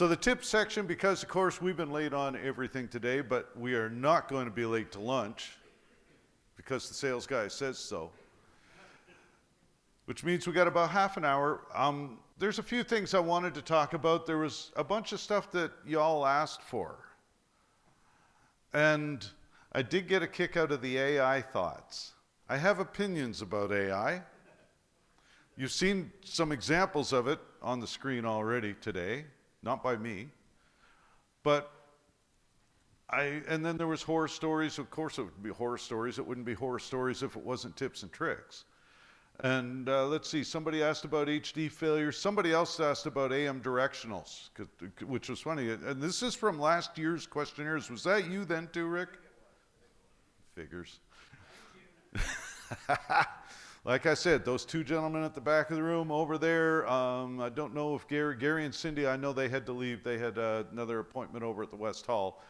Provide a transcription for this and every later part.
So the tip section, because of course we've been late on everything today, but we are not going to be late to lunch because the sales guy says so. Which means we got about half an hour. There's a few things I wanted to talk about. There was a bunch of stuff that y'all asked for. And I did get a kick out of the AI thoughts. I have opinions about AI. You've seen some examples of it on the screen already today, not by me. But and then there was horror stories. Of course it would be horror stories. It wouldn't be horror stories if it wasn't tips and tricks. And let's see, somebody asked about HD failures. Somebody else asked about AM directionals, which was funny. And this is from last year's questionnaires. Was that you then too, Rick? Figures. Like I said, those two gentlemen at the back of the room over there, I don't know if Gary and Cindy, I know they had to leave. They had another appointment over at the West Hall.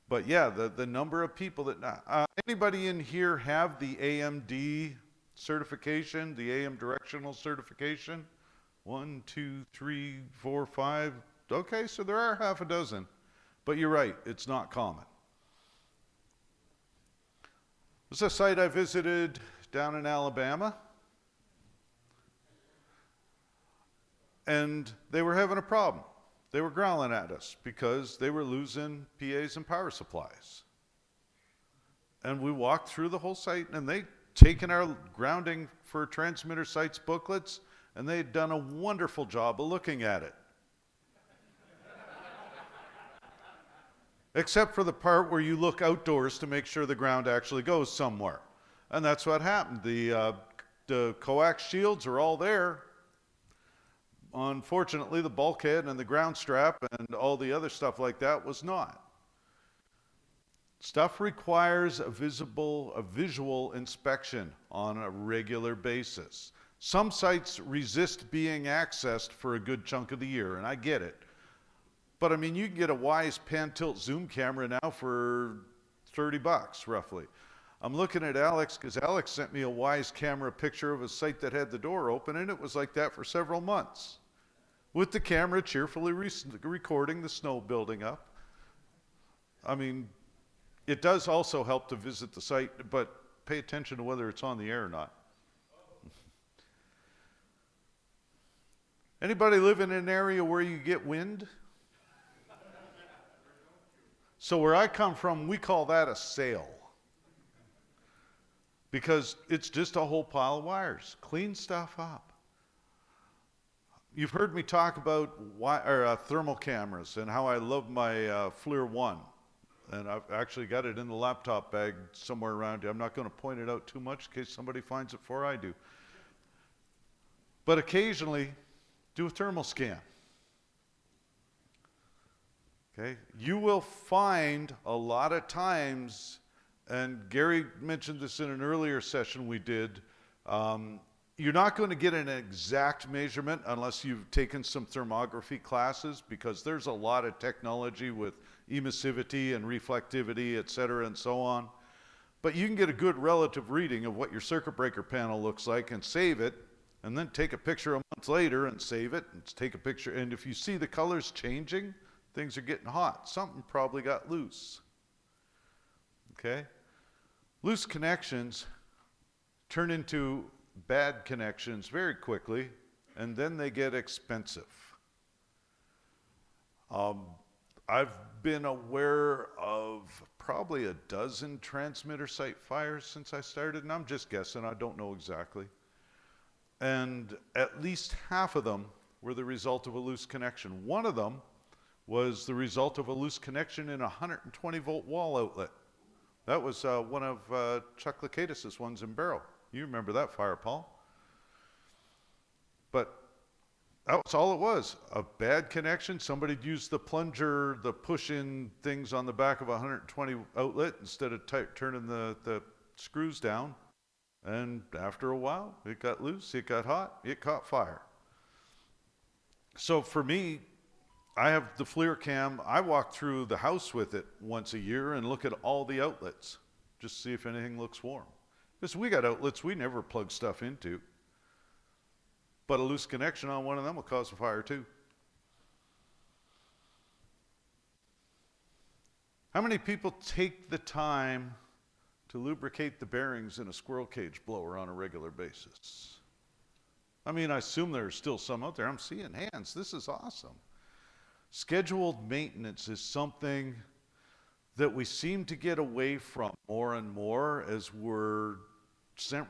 But yeah, the number of people that, anybody in here have the AMD certification, the AM directional certification? 1, 2, 3, 4, 5. Okay, so there are half a dozen. But you're right, it's not common. This is a site I visited down in Alabama. And they were having a problem. They were growling at us because they were losing PAs and power supplies. And we walked through the whole site, and they'd taken our grounding for transmitter sites booklets, and they'd done a wonderful job of looking at it. Except for the part where you look outdoors to make sure the ground actually goes somewhere. And that's what happened. The coax shields are all there. Unfortunately, the bulkhead and the ground strap and all the other stuff like that was not. Stuff requires a visual inspection on a regular basis. Some sites resist being accessed for a good chunk of the year, and I get it. But I mean, you can get a Wyze pan-tilt zoom camera now for $30 roughly. I'm looking at Alex because Alex sent me a Wyze camera picture of a site that had the door open, and it was like that for several months, with the camera cheerfully recording the snow building up. I mean, it does also help to visit the site, but pay attention to whether it's on the air or not. Anybody live in an area where you get wind? So where I come from, we call that a sail. Because it's just a whole pile of wires. Clean stuff up. You've heard me talk about thermal cameras and how I love my FLIR 1. And I've actually got it in the laptop bag somewhere around here. I'm not going to point it out too much in case somebody finds it before I do. But occasionally, do a thermal scan. Okay? You will find a lot of times, and Gary mentioned this in an earlier session we did, you're not going to get an exact measurement unless you've taken some thermography classes, because there's a lot of technology with emissivity and reflectivity, et cetera, and so on. But you can get a good relative reading of what your circuit breaker panel looks like and save it, and then take a picture a month later and save it, and take a picture. And if you see the colors changing, things are getting hot. Something probably got loose. Okay? Loose connections turn into bad connections very quickly, and then they get expensive. I've been aware of probably a dozen transmitter site fires since I started, and I'm just guessing, I don't know exactly. And at least half of them were the result of a loose connection. One of them was the result of a loose connection in a 120 volt wall outlet. That was one of Chuck Lakatis' ones in Barrow. You remember that fire, Paul. But that was all it was, a bad connection. Somebody'd used the plunger, the push-in things on the back of a 120 outlet instead of turning the screws down. And after a while, it got loose, it got hot, it caught fire. So for me, I have the FLIR cam. I walk through the house with it once a year and look at all the outlets, just to see if anything looks warm. Because we got outlets we never plug stuff into. But a loose connection on one of them will cause a fire too. How many people take the time to lubricate the bearings in a squirrel cage blower on a regular basis? I mean, I assume there's still some out there. I'm seeing hands. This is awesome. Scheduled maintenance is something that we seem to get away from more and more as we're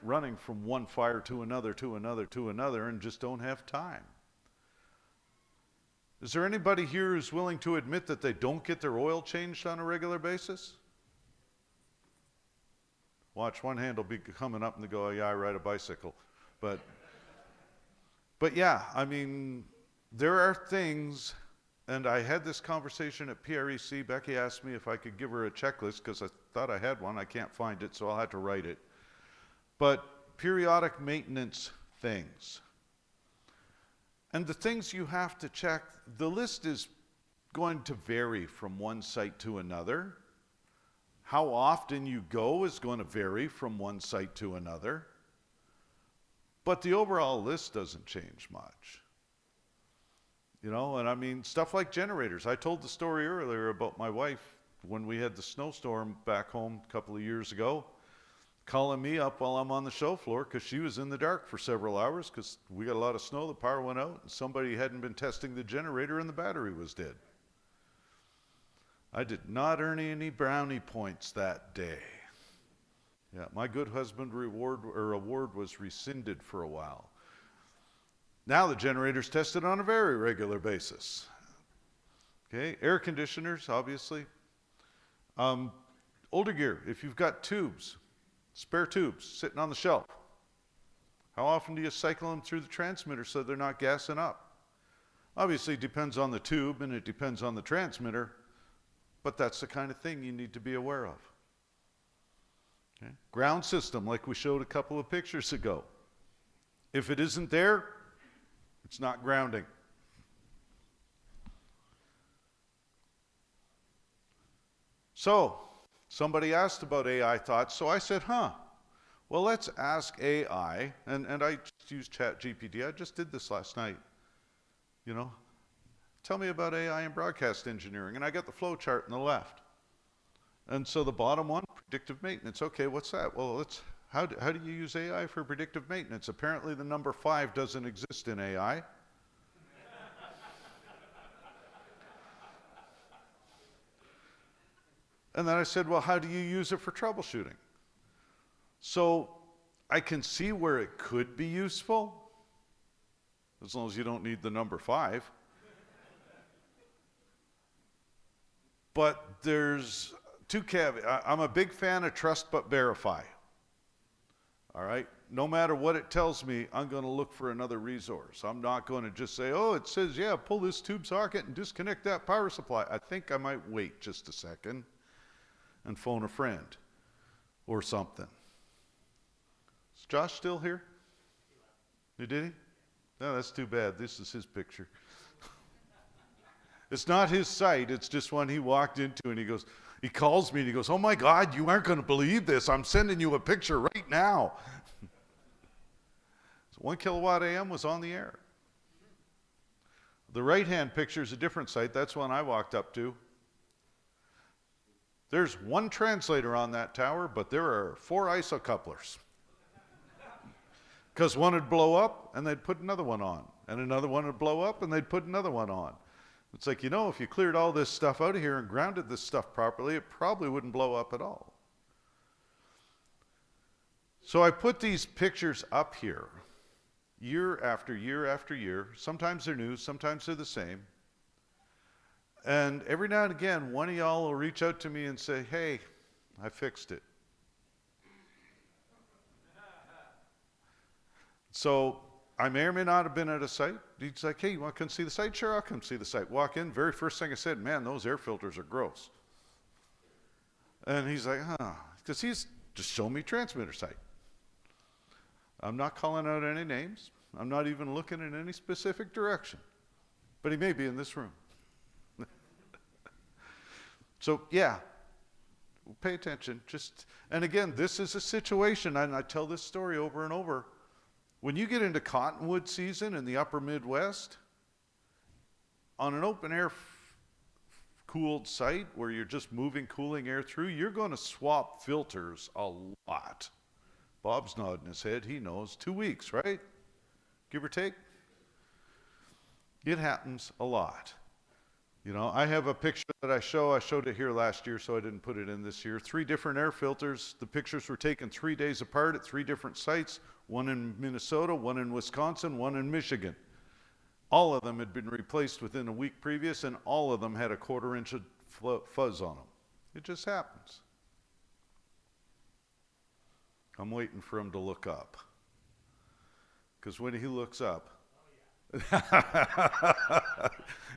running from one fire to another, to another, to another, and just don't have time. Is there anybody here who's willing to admit that they don't get their oil changed on a regular basis? Watch, one hand will be coming up and they go, oh, yeah, I ride a bicycle. But yeah, I mean, there are things, and I had this conversation at PREC. Becky asked me if I could give her a checklist because I thought I had one. I can't find it, so I'll have to write it. But periodic maintenance things. And the things you have to check, the list is going to vary from one site to another. How often you go is going to vary from one site to another. But the overall list doesn't change much. You know, and I mean, stuff like generators. I told the story earlier about my wife when we had the snowstorm back home a couple of years ago, calling me up while I'm on the show floor because she was in the dark for several hours because we got a lot of snow, the power went out, and somebody hadn't been testing the generator and the battery was dead. I did not earn any brownie points that day. Yeah, my good husband award was rescinded for a while. Now the generator's tested on a very regular basis. Okay, air conditioners, obviously. Older gear, if you've got tubes, spare tubes sitting on the shelf, how often do you cycle them through the transmitter so they're not gassing up? Obviously, it depends on the tube and it depends on the transmitter, but that's the kind of thing you need to be aware of. Okay. Ground system, like we showed a couple of pictures ago. If it isn't there, it's not grounding. So, somebody asked about AI thoughts, so I said, well, let's ask AI, and I just used ChatGPT. I just did this last night. You know, tell me about AI and broadcast engineering, and I got the flow chart on the left. And so the bottom one, predictive maintenance. Okay, what's that? Well, how do you use AI for predictive maintenance? Apparently the number 5 doesn't exist in AI. And then I said, well, how do you use it for troubleshooting? So I can see where it could be useful, as long as you don't need the number 5. But there's 2 caveats. I'm a big fan of trust but verify. All right? No matter what it tells me, I'm going to look for another resource. I'm not going to just say, oh, it says, yeah, pull this tube socket and disconnect that power supply. I think I might wait just a second and phone a friend or something. Is Josh still here? You did he? No, that's too bad. This is his picture. It's not his site. It's just one he walked into, and he calls me and he goes, oh my God, you aren't going to believe this. I'm sending you a picture right now. So 1 kilowatt AM was on the air. The right-hand picture is a different site. That's one I walked up to. There's 1 translator on that tower, but there are 4 ISO couplers. Because one would blow up, and they'd put another one on. And another one would blow up, and they'd put another one on. It's like, you know, if you cleared all this stuff out of here and grounded this stuff properly, it probably wouldn't blow up at all. So I put these pictures up here, year after year after year. Sometimes they're new, sometimes they're the same. And every now and again, one of y'all will reach out to me and say, hey, I fixed it. So I may or may not have been at a site. He's like, hey, you want to come see the site? Sure, I'll come see the site. Walk in, very first thing I said, man, those air filters are gross. And he's like, because he's just showing me transmitter site. I'm not calling out any names. I'm not even looking in any specific direction. But he may be in this room. So, yeah, pay attention. And again, this is a situation, and I tell this story over and over. When you get into cottonwood season in the upper Midwest, on an open air cooled site where you're just moving cooling air through, you're going to swap filters a lot. Bob's nodding his head. He knows. 2 weeks, right? Give or take. It happens a lot. You know, I have a picture that I showed it here last year, so I didn't put it in this year. 3 different air filters. The pictures were taken 3 days apart at 3 different sites, one in Minnesota, one in Wisconsin, one in Michigan. All of them had been replaced within a week previous, and all of them had a 1/4 inch of fuzz on them. It just happens. I'm waiting for him to look up. Because when he looks up,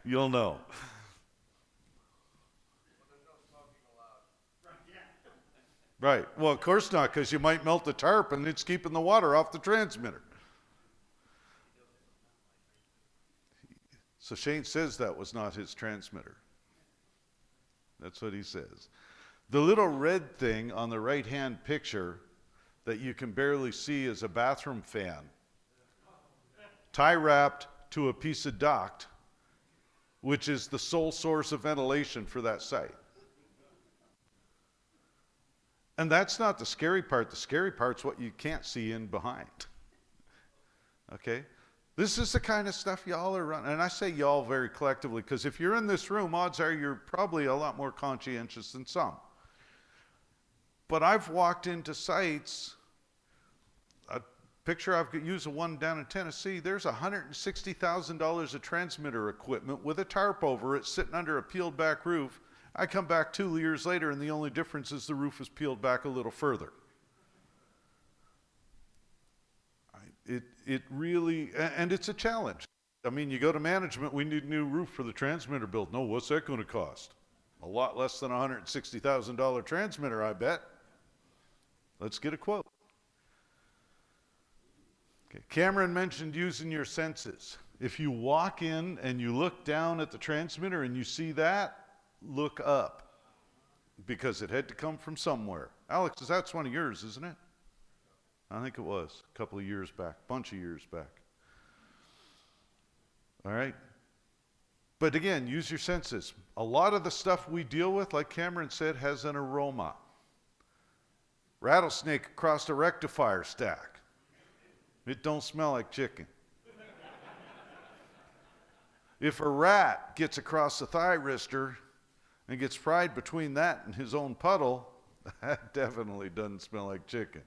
you'll know. Right. Well, of course not, because you might melt the tarp and it's keeping the water off the transmitter. So Shane says that was not his transmitter. That's what he says. The little red thing on the right-hand picture that you can barely see is a bathroom fan, tie-wrapped to a piece of duct, which is the sole source of ventilation for that site. And that's not the scary part. The scary part's what you can't see in behind. Okay? This is the kind of stuff y'all are running. And I say y'all very collectively, because if you're in this room, odds are you're probably a lot more conscientious than some. But I've walked into sites, a picture I've used, one down in Tennessee, there's $160,000 of transmitter equipment with a tarp over it sitting under a peeled back roof. I come back 2 years later, and the only difference is the roof is peeled back a little further. It really, and it's a challenge. I mean, you go to management, we need a new roof for the transmitter build. No, what's that going to cost? A lot less than a $160,000 transmitter, I bet. Let's get a quote. Okay. Cameron mentioned using your senses. If you walk in and you look down at the transmitter and you see that, look up, because it had to come from somewhere. Alex, that's one of yours, isn't it? I think it was a couple of years back, bunch of years back. All right? But again, use your senses. A lot of the stuff we deal with, like Cameron said, has an aroma. Rattlesnake across a rectifier stack. It don't smell like chicken. If a rat gets across the thyristor and gets fried between that and his own puddle, that definitely doesn't smell like chicken.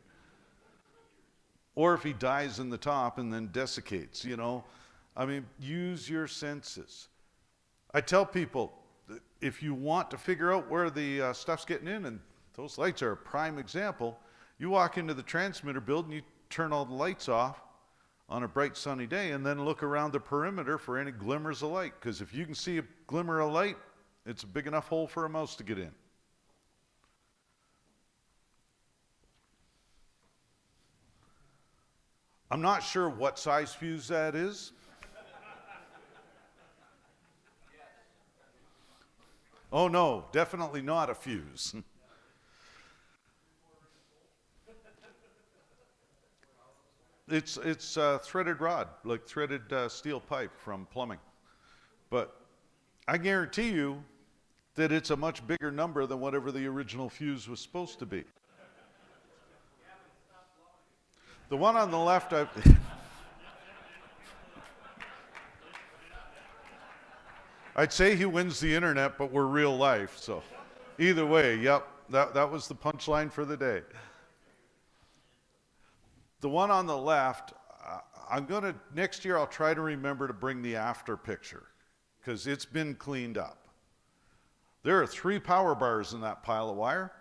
Or if he dies in the top and then desiccates, you know. I mean, use your senses. I tell people, if you want to figure out where the stuff's getting in, and those lights are a prime example, you walk into the transmitter build and you turn all the lights off on a bright sunny day and then look around the perimeter for any glimmers of light. Because if you can see a glimmer of light, it's a big enough hole for a mouse to get in. I'm not sure what size fuse that is. Oh no, definitely not a fuse. It's threaded rod, like threaded steel pipe from plumbing. But I guarantee you that it's a much bigger number than whatever the original fuse was supposed to be. The one on the left, I'd say he wins the internet, but we're real life, so either way, yep, that was the punchline for the day. The one on the left, next year I'll try to remember to bring the after picture, because it's been cleaned up. There are 3 power bars in that pile of wire.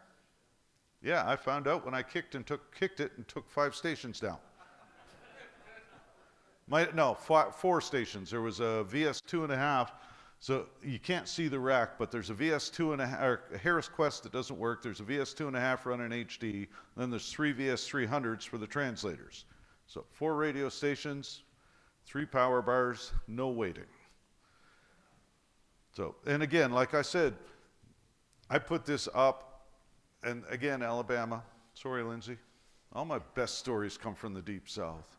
Yeah, I found out when I kicked it and took 5 stations down. 4 stations. There was a VS 2.5, so you can't see the rack, but there's a VS 2.5, or a Harris Quest that doesn't work. There's a VS 2.5 running HD. Then there's 3 VS 300s for the translators. So 4 radio stations, 3 power bars, no waiting. So, and again, like I said, I put this up. And again, Alabama, sorry, Lindsay, all my best stories come from the Deep South.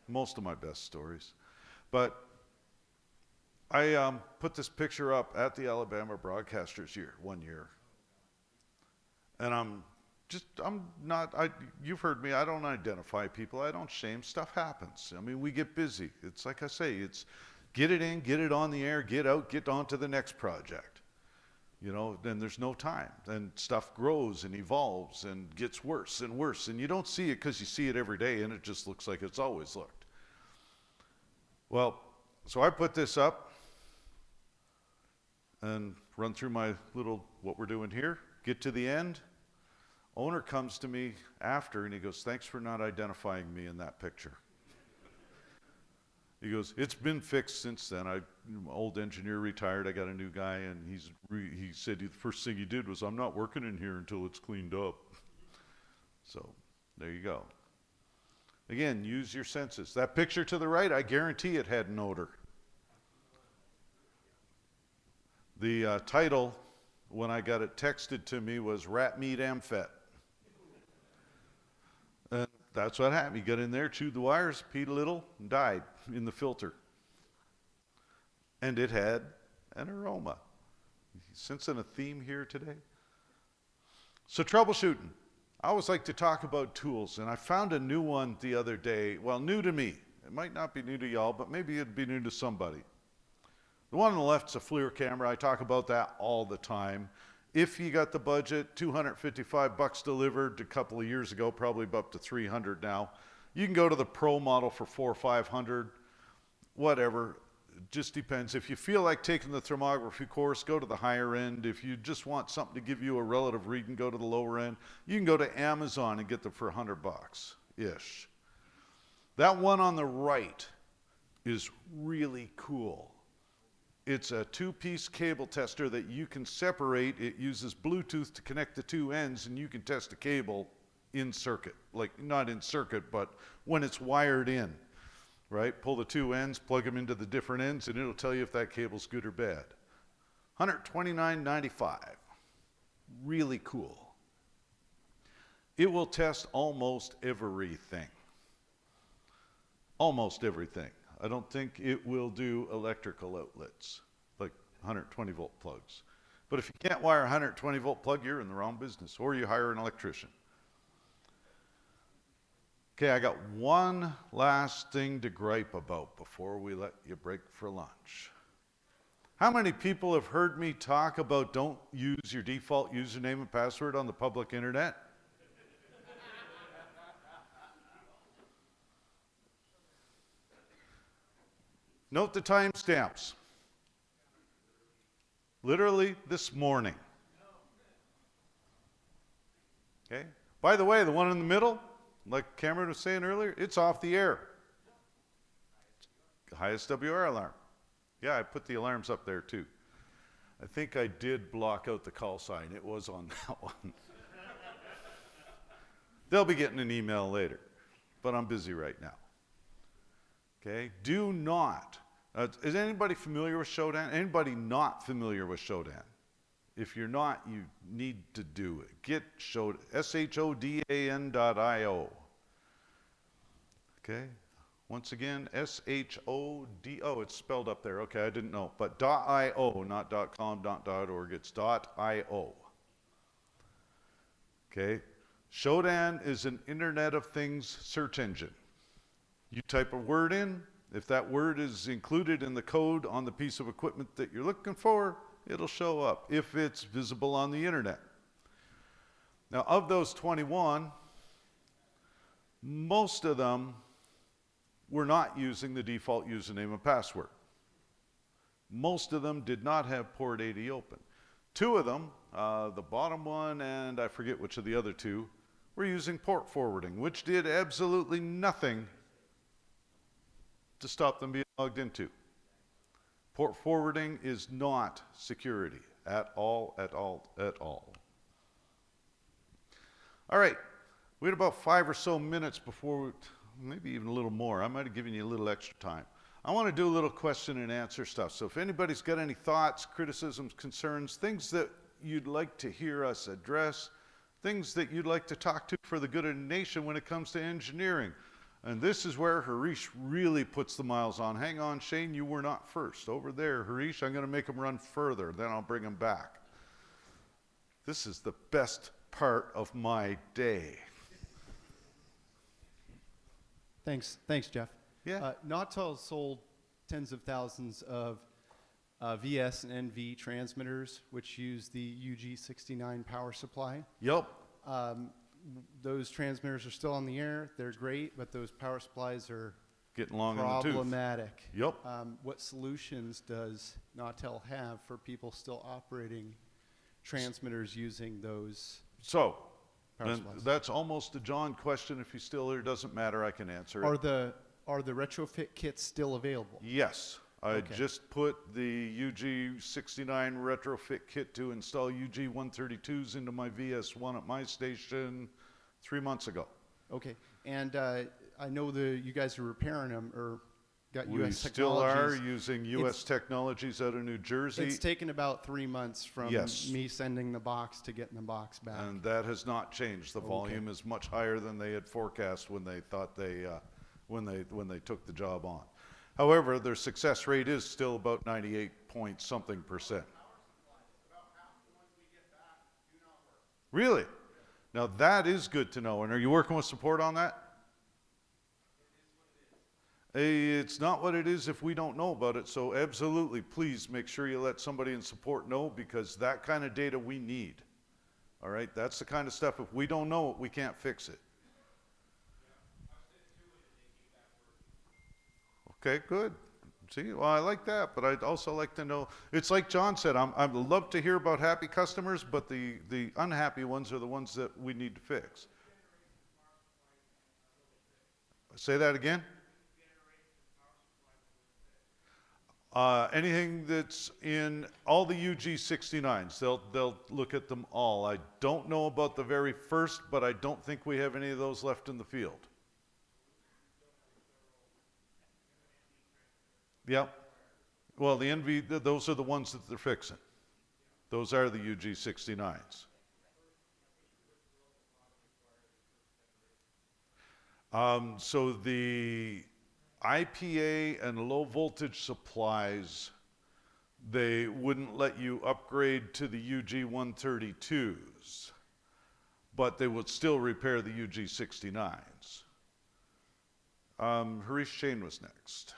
Most of my best stories. But I put this picture up at the Alabama Broadcasters one year. And you've heard me, I don't identify people, I don't shame, stuff happens. I mean, we get busy. It's like I say, it's get it in, get it on the air, get out, get on to the next project. You know, then there's no time. Then stuff grows and evolves and gets worse and worse. And you don't see it because you see it every day and it just looks like it's always looked. Well, so I put this up and run through my little, what we're doing here, get to the end. Owner comes to me after and he goes, "Thanks for not identifying me in that picture." He goes, "It's been fixed since then. My old engineer retired, I got a new guy, and he said the first thing he did was, 'I'm not working in here until it's cleaned up.'" So there you go. Again, use your senses. That picture to the right, I guarantee it had an odor. The title, when I got it texted to me, was "Rat Meat Amfet." And that's what happened. He got in there, chewed the wires, peed a little, and died in the filter. And it had an aroma. You sensing a theme here today? So troubleshooting. I always like to talk about tools, and I found a new one the other day. Well, new to me. It might not be new to y'all, but maybe it'd be new to somebody. The one on the left is a FLIR camera. I talk about that all the time. If you got the budget, $255 delivered a couple of years ago, probably up to $300 now. You can go to the Pro model for $400 or $500, whatever. It just depends. If you feel like taking the thermography course, go to the higher end. If you just want something to give you a relative reading, go to the lower end. You can go to Amazon and get them for $100-ish. That one on the right is really cool. It's a two-piece cable tester that you can separate. It uses Bluetooth to connect the two ends, and you can test a cable in circuit. Like, not in circuit, but when it's wired in, right? Pull the two ends, plug them into the different ends, and it'll tell you if that cable's good or bad. $129.95. Really cool. It will test almost everything. Almost everything. I don't think it will do electrical outlets, like 120 volt plugs. But if you can't wire a 120 volt plug, you're in the wrong business, or you hire an electrician. Okay, I got one last thing to gripe about before we let you break for lunch. How many people have heard me talk about don't use your default username and password on the public internet? Note the timestamps. Literally this morning. Okay? By the way, the one in the middle, like Cameron was saying earlier, it's off the air. Highest WR alarm. Yeah, I put the alarms up there too. I think I did block out the call sign. It was on that one. They'll be getting an email later, but I'm busy right now. Okay? Do not. Is anybody familiar with Shodan? Anybody not familiar with Shodan? If you're not, you need to do it. Get Shodan, shodan.io. Okay? Once again, S-H-O-D-O. It's spelled up there. Okay, I didn't know. But .io, not .com, not .org. It's .io. Okay? Shodan is an Internet of Things search engine. You type a word in. If that word is included in the code on the piece of equipment that you're looking for, it'll show up if it's visible on the internet. Now, of those 21, most of them were not using the default username and password. Most of them did not have port 80 open. Two of them, the bottom one and I forget which of the other two, were using port forwarding, which did absolutely nothing to stop them being logged into. Port forwarding is not security at all, at all, at all. All right, we had about 5 or so minutes before, maybe even a little more. I might have given you a little extra time. I want to do a little question and answer stuff. So if anybody's got any thoughts, criticisms, concerns, things that you'd like to hear us address, things that you'd like to talk to for the good of the nation when it comes to engineering, And this is where Harish really puts the miles on. Hang on, Shane, you were not first. Over there, Harish, I'm going to make him run further, then I'll bring him back. This is the best part of my day. Thanks, Jeff. Yeah. Nautel sold tens of thousands of VS and NV transmitters, which use the UG69 power supply. Yep. Those transmitters are still on the air. They're great, but those power supplies are Getting long in the tooth. problematic. Yep. What solutions does Nautel have for people still operating transmitters using those So, power and supplies? that's almost a John question. If he's still here, doesn't matter. I can answer it. Are the retrofit kits still available? Yes. I Okay. just put the UG69 retrofit kit to install UG132s into my VS1 at my station 3 months ago. Okay, and I know you guys are repairing them, or got We U.S. still are Technologies. using U.S. Technologies out of New Jersey, It's taken about 3 months from Yes. me sending the box to getting the box back. and that has not changed. The Okay. volume is much higher than they had forecast when they thought when they took the job on. However, their success rate is still about 98 point something %. Really? Now that is good to know. And are you working with support on that? It's not what it is if we don't know about it. So absolutely, please make sure you let somebody in support know, because that kind of data we need. All right, that's the kind of stuff, if we don't know it, we can't fix it. Okay, good. See, well, I like that, but I'd also like to know, it's like John said, I'd love to hear about happy customers, but the unhappy ones are the ones that we need to fix. Say that again? Anything that's in all the UG69s, they'll look at them all. I don't know about the very first, but I don't think we have any of those left in the field. Yep. Well, the NV, those are the ones that they're fixing. Those are the UG69s. So the IPA and low voltage supplies, they wouldn't let you upgrade to the UG132s, but they would still repair the UG69s. Harish Shane was next.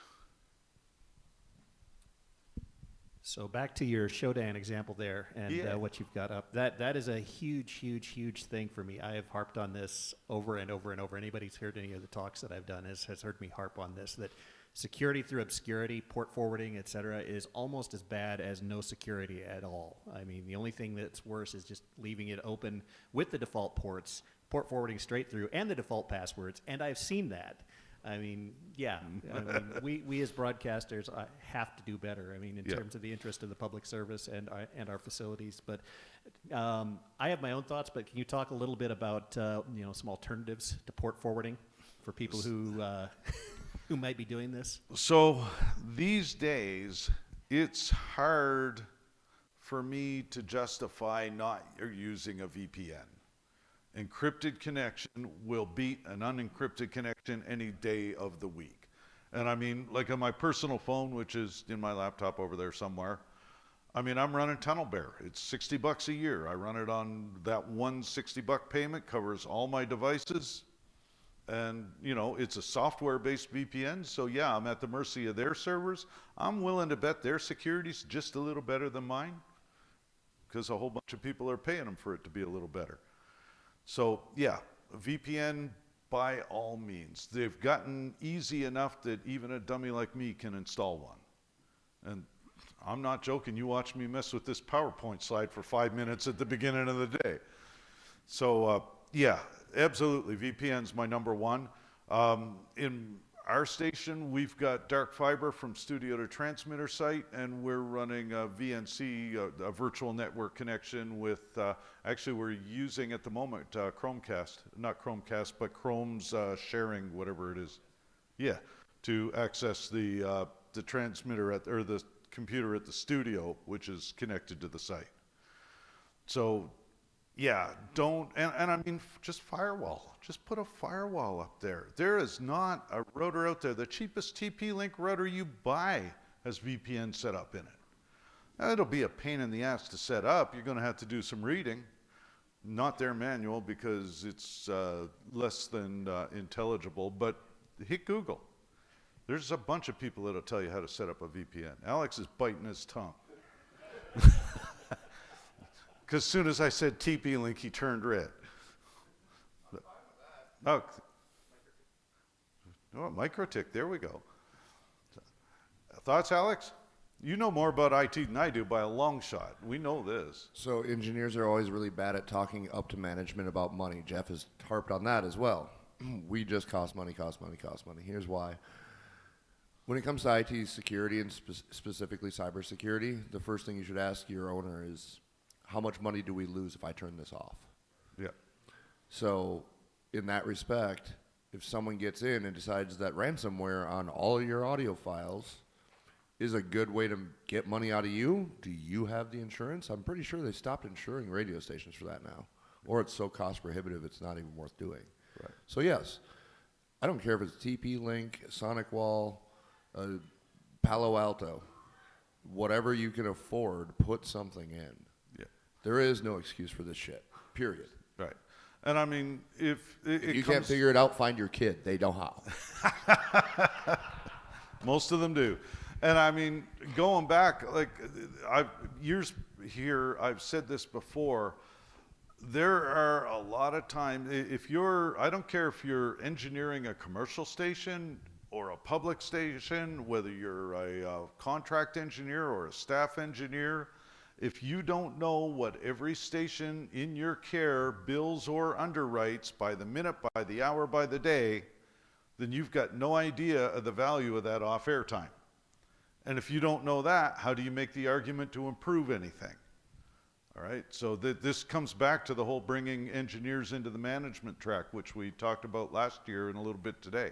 So back to your Shodan example there, and Yeah. what you've got up. That is a huge thing for me. I have harped on this over and over and over. Anybody who's heard any of the talks that I've done has heard me harp on this, that security through obscurity, port forwarding, et cetera, is almost as bad as no security at all. I mean, the only thing that's worse is just leaving it open with the default ports, port forwarding straight through, and the default passwords, and I've seen that. I mean, yeah. I mean, we as broadcasters have to do better. I mean, in terms of the interest of the public service and our facilities. But I have my own thoughts. But can you talk a little bit about some alternatives to port forwarding for people who who might be doing this? So these days, it's hard for me to justify not using a VPN. Encrypted connection will beat an unencrypted connection any day of the week. And I mean, like on my personal phone, which is in my laptop over there somewhere, I mean, I'm running Tunnel Bear. It's $60 a year. I run it on that one $60 payment, covers all my devices. And, it's a software-based VPN. So yeah, I'm at the mercy of their servers. I'm willing to bet their security's just a little better than mine, because a whole bunch of people are paying them for it to be a little better. So yeah, VPN by all means. They've gotten easy enough that even a dummy like me can install one. And I'm not joking, you watch me mess with this PowerPoint slide for 5 minutes at the beginning of the day. So yeah, absolutely, VPN's my number one. In our station, we've got dark fiber from studio to transmitter site, and we're running a VNC, a virtual network connection with, actually we're using at the moment Chromecast, not Chromecast, but Chrome's sharing, whatever it is. Yeah, to access the transmitter or the computer at the studio, which is connected to the site. So Yeah, don't, and I mean, just firewall. Just put a firewall up there. There is not a router out there. The cheapest TP-Link router you buy has VPN set up in it. Now, it'll be a pain in the ass to set up. You're going to have to do some reading. Not their manual because it's less than intelligible, but hit Google. There's a bunch of people that'll tell you how to set up a VPN. Alex is biting his tongue. Because as soon as I said TP-Link, he turned red. Oh, MikroTik, there we go. Thoughts, Alex? You know more about IT than I do by a long shot. We know this. So engineers are always really bad at talking up to management about money. Jeff has harped on that as well. We just cost money, cost money, cost money. Here's why. When it comes to IT security and specifically cybersecurity, the first thing you should ask your owner is, how much money do we lose if I turn this off? Yeah. So in that respect, if someone gets in and decides that ransomware on all of your audio files is a good way to get money out of you, do you have the insurance? I'm pretty sure they stopped insuring radio stations for that now. Or it's so cost prohibitive it's not even worth doing. Right. So yes, I don't care if it's TP-Link, Sonic Wall, Palo Alto, whatever you can afford, put something in. Yeah. There is no excuse for this shit, period. Right. And I mean, if You can't figure it out, find your kid. They know how. most of them do. And I mean, going back, like years here, I've said this before, there are a lot of times, I don't care if you're engineering a commercial station or a public station, whether you're a contract engineer or a staff engineer, if you don't know what every station in your care bills or underwrites by the minute, by the hour, by the day, then you've got no idea of the value of that off-air time. And if you don't know that, how do you make the argument to improve anything? All right, so this comes back to the whole bringing engineers into the management track, which we talked about last year and a little bit today.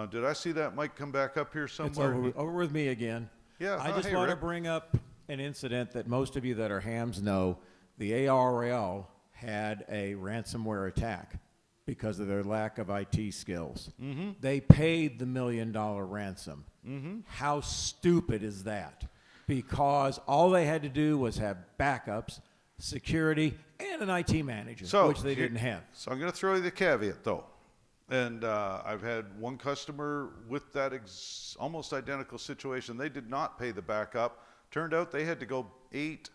Did I see that mic come back up here somewhere? It's over with me again. Yeah, I just hey, want to Rick. bring up an incident that most of you that are hams know. The ARL had a ransomware attack because of their lack of IT skills. Mm-hmm. They paid the $1 million ransom. Mm-hmm. How stupid is that? Because all they had to do was have backups, security, and an IT manager, which they didn't have. So I'm going to throw you the caveat, though. And I've had one customer with that almost identical situation. They did not pay the backup. Turned out they had to go 8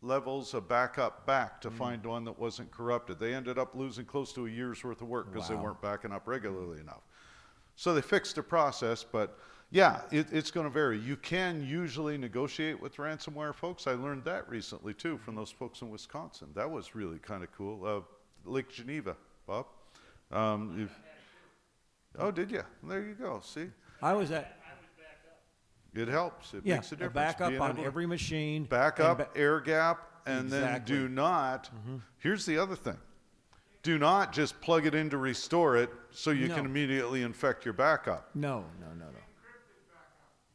levels of backup back to find one that wasn't corrupted. They ended up losing close to a year's worth of work because they weren't backing up regularly enough. So they fixed the process, but yeah, it's going to vary. You can usually negotiate with ransomware folks. I learned that recently too from those folks in Wisconsin. That was really kind of cool. Lake Geneva, Bob. Oh, did you? There you go. See, I was at it helps. It makes a difference. backup Being on able to every machine. backup, air gap, and then Exactly. do not. Here's the other thing. Do not just plug it in to restore it so you No. can immediately infect your backup. No.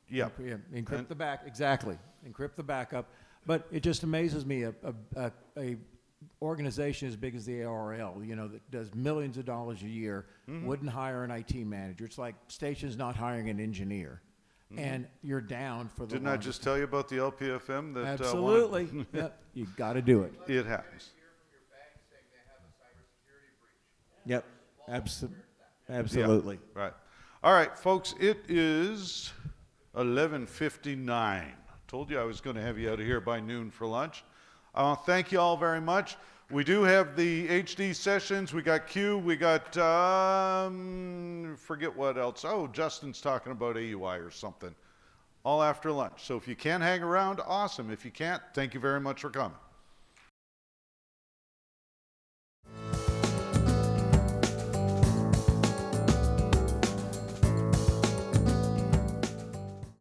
Yeah. Encrypt the back, exactly. Encrypt the backup. But it just amazes me, a organization as big as the ARL, that does millions of dollars a year, wouldn't hire an IT manager. It's like stations not hiring an engineer. And you're down for the Didn't I longest just tell you about the LPFM that Absolutely. Yep. You got to do it. it happens. Yep. Absolutely. Right. All right, folks, it is 11:59. Told you I was going to have you out of here by noon for lunch. Thank you all very much. We do have the HD sessions. We got Q. We got, forget what else. Oh, Justin's talking about AUI or something. All after lunch. So if you can hang around, awesome. If you can't, thank you very much for coming.